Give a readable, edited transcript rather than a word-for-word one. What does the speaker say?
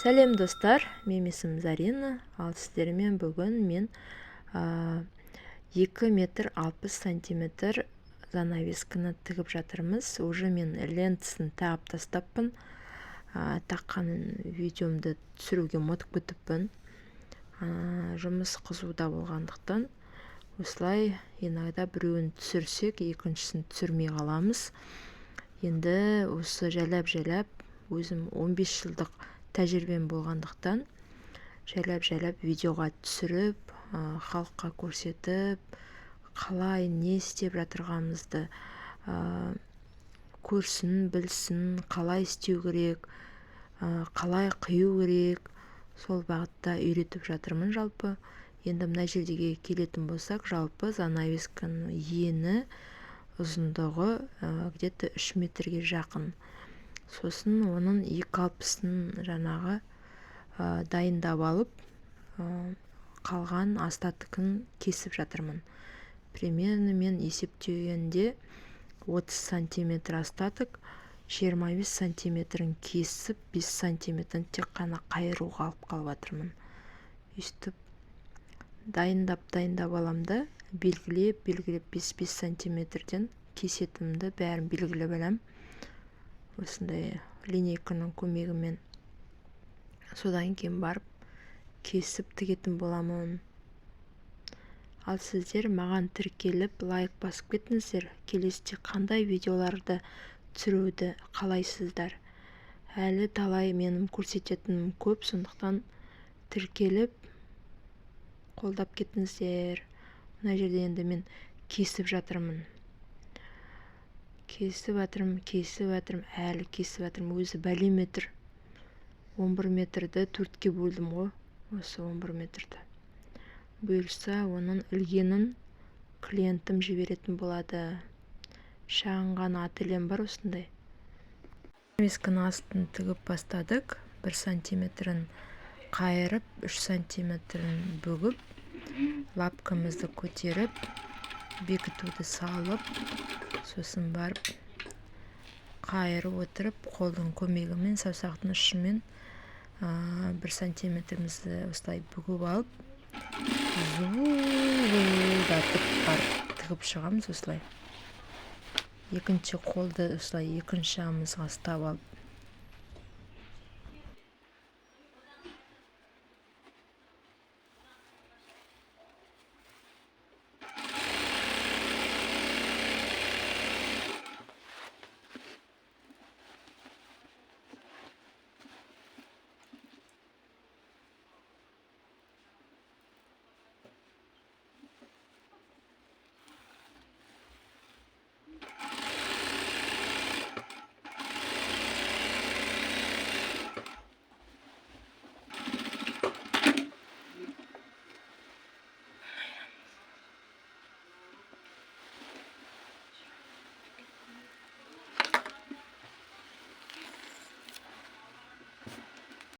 Сәлем достар, мен есімім Зарина, ал сіздермен бүгін мен 2 метр 60 сантиметр занавесканы тігіп жатырмыз. Уже мен лентасын тағып тастаппын. Таққан видеомды түсіруге ұмытып кетіппін. Жұмыс қызуда болғандықтан осылай иногда біреуін түсірсек, екіншісін түсірмей қаламыз. Енді осы жайлап өзім 15 жылдық тәжірибем болғандықтан жайлап видеоға түсіріп, халыққа көрсетіп, қалай не істеп жатырғанымызды көрсін, білсін, қалай істеу керек, қалай қию керек, сол бағытта үйретіп жатырмын жалпы. Енді мына жердегі келетін болсақ, жалпы занавесканың ені ұзындығы где-то 3 метрге жақын. Сосын оның 2,60-ын жаңағы дайындап алып, қалған астатыкін кесіп жатырмын. Примерно мен есептегенде 30 сантиметр астатык, 25 сантиметрін кесіп, 5 сантиметрін тек қана қайыруға алып қалып жатырмын. Үстіп дайындап аламда, белгілеп 5 сантиметрден кесетімді бәрін белгілеп алам. Осындай линейканың көмегімен. Содан кейін барып кесіп тігетін боламын. Ал сіздер маған тіркеліп, лайк басып кетіңіздер. Келесіде қандай видеоларды түсіруді қалайсыздар? Әлі талай менің көрсететінім көп, сондықтан тіркеліп қолдап кетіңіздер. Мына жерде енді мен кесіп жатырмын. Әлі кесіп жатырмын. Өзі бәле метр. 11 метрді 4-ке бөлдім ғой. Осы 11 метрді. Бұйырса, оның ілгенін клиентім жіберетін болады. Шағынған ательем бар осындай. Занавесканың астын тігіп бастадық. 1 сантиметрін қайырып, 3 сантиметрін бүгіп, лапкамызды көтеріп, бекітуді салып, сосын барып қайырып отырып, қолдың көмегімен, саусақтың ұшымен 1 сантиметрімізді осылай бүгіп алып, зуылдатып барып тігіп шығамыз осылай. Екінші қолды осылай екінші жағымызға ұстап алып,